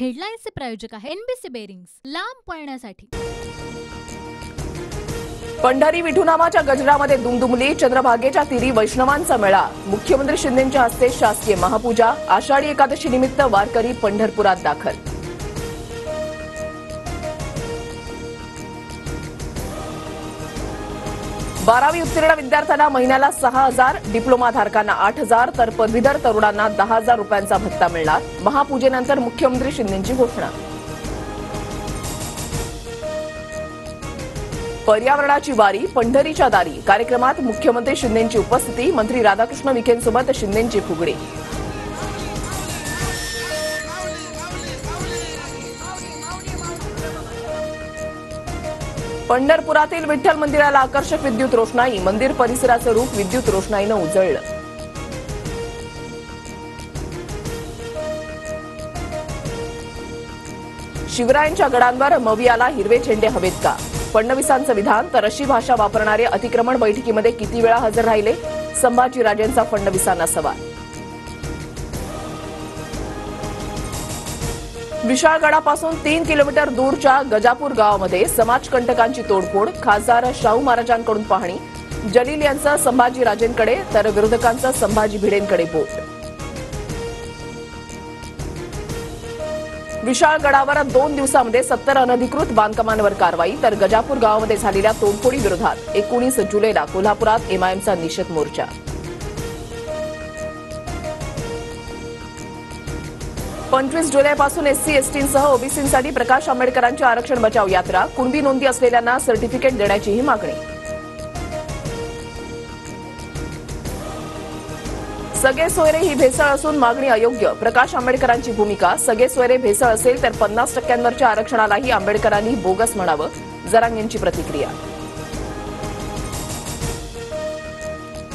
हेडलाईन्सचे प्रायोजक आहे NBC bearings, लांब पळण्यासाठी। पंढरी विठुनामाच्या गजरामध्ये दुमदुमली, चंद्रभागेच्या तीरी वैष्णवांचा मेळा। मुख्यमंत्री शिंदेंच्या हस्ते शासकीय महापूजा। आषाढी एकादशी निमित्त वारकरी पंढरपुरात दाखल। बारावी उत्तीर्ण विद्यार्थ्यांना महिन्याला 6,000, डिप्लोमा धारकांना 8,000 तर पदवीधर तरुणांना 10,000 रुपयांचा भत्ता मिळणार। महापूजेनंतर मुख्यमंत्री शिंदेंची घोषणा। पर्यावरणाची वारी पंढरीच्या दारी कार्यक्रमात मुख्यमंत्री शिंदेंची उपस्थिती। मंत्री राधाकृष्ण विखेंसोबत शिंदेंची फुगडी। पंढरपुरातील विठ्ठल मंदिराला आकर्षक विद्युत रोषणाई। मंदिर परिसराचं रूप विद्युत रोषणाईनं उजळलं। शिवरायांच्या गडांवर मवियाला हिरवे झेंडे हवेत का? फडणवीसांचं विधान। तर अशी भाषा वापरणारे अतिक्रमण बैठकीमध्ये किती वेळा हजर राहिले? संभाजीराजेंचा फडणवीसांना सवाल। विशाळगडापासून 3 किलोमीटर दूरच्या गजापूर गावामध्ये समाजकंटकांची तोडफोड। खासदार शाहू महाराजांकडून पाहणी। जलील यांचं संभाजीराजेंकडे तर विरोधकांचं संभाजी भिडेंकडे बोट। विशाळगडावर 2 दिवसांमध्ये 70 अनधिकृत बांधकामांवर कारवाई। तर गजापूर गावामध्ये झालेल्या तोडफोडी विरोधात 19 जुलैला कोल्हापुरात एमआयएमचा निषेध मोर्चा। 25 जुलैपासून एससी एसटींसह ओबीसींसाठी प्रकाश आंबेडकरांची आरक्षण बचाव यात्रा। कुणबी नोंदी असलेल्यांना सर्टिफिकेट देण्याचीही मागणी। सगळे सोयरे ही भेसळ असून मागणी अयोग्य। प्रकाश आंबेडकरांची भूमिका। सगळे सोयरे भेसळ असेल तर 50% आरक्षणालाही आंबेडकरांनी बोगस म्हणावं। जरांगेंची प्रतिक्रिया।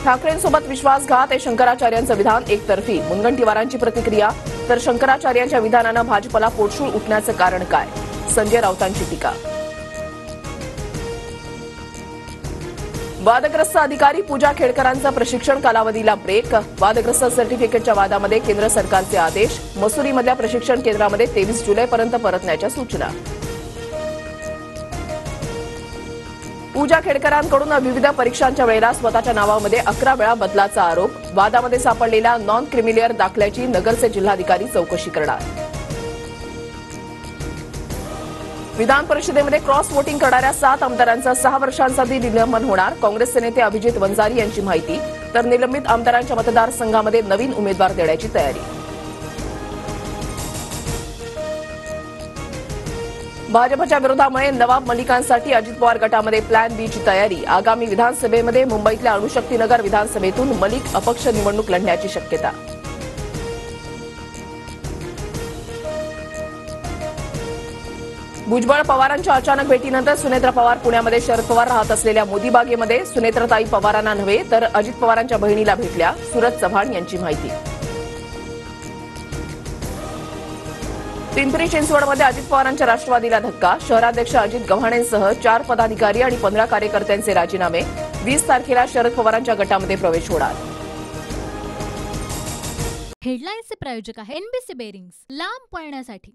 ठाकरेंसोबत विश्वासघात हे शंकराचार्यांचं विधान एकतर्फी। मुनगंटीवारांची प्रतिक्रिया। तर शंकराचार्यांच्या विधानानं भाजपला पोटशूळ उठण्याचं कारण काय? संजय राऊतांची टीका। वादग्रस्त अधिकारी पूजा खेडकरांचा प्रशिक्षण कालावधीला ब्रेक। वादग्रस्त सर्टिफिकेटच्या वादामध्ये केंद्र सरकारचे आदेश। मसुरीमधल्या प्रशिक्षण केंद्रामध्ये 23 जुलैपर्यंत परतण्याच्या सूचना। पूजा खेडकरांकडून विविध परीक्षांच्या वेळेला स्वतःच्या नावामध्ये 11 वेळा बदलाचा आरोप। वादामध्ये सापडलेल्या नॉन क्रिमिलियर दाखल्याची नगरचे जिल्हाधिकारी चौकशी करणार। विधान परिषदेमध्ये क्रॉस वोटिंग करणाऱ्या 7 आमदारांचा 6 वर्षांसाठी निलंबन होणार। काँग्रेसचे नेते अभिजित वंजारी यांची माहिती। तर निलंबित आमदारांच्या मतदारसंघामध्ये नवीन उमेदवार देण्याची तयारी। भाजपच्या विरोधामुळे नवाब मलिकांसाठी अजित पवार गटामध्ये प्लॅन बी ची तयारी। आगामी विधानसभेमध्ये मुंबईतल्या अणुशक्तीनगर विधानसभेतून मलिक अपक्ष निवडणूक लढण्याची शक्यता। भुजबळ पवारांच्या अचानक भेटीनंतर सुनेत्रा पवार पुण्यामध्ये शरद पवार राहत असलेल्या मोदीबागेमध्ये सुनेत्राताई पवारांना नव्हे तर अजित पवारांच्या बहिणीला भेटल्या। सूरज चव्हाण यांची माहिती। पिंपरी चिंचवडमध्ये अजित पवारांच्या राष्ट्रवादीला धक्का। शहराध्यक्ष अजित गव्हाणेंसह 4 पदाधिकारी आणि 15 कार्यकर्त्यांचे राजीनामे। 20 तारखेला शरद पवारांच्या गटामध्ये प्रवेश होणार। हेडलाईन्सचे प्रायोजक आहे एनबीसी बेरिंग्स, लांब पळण्यासाठी।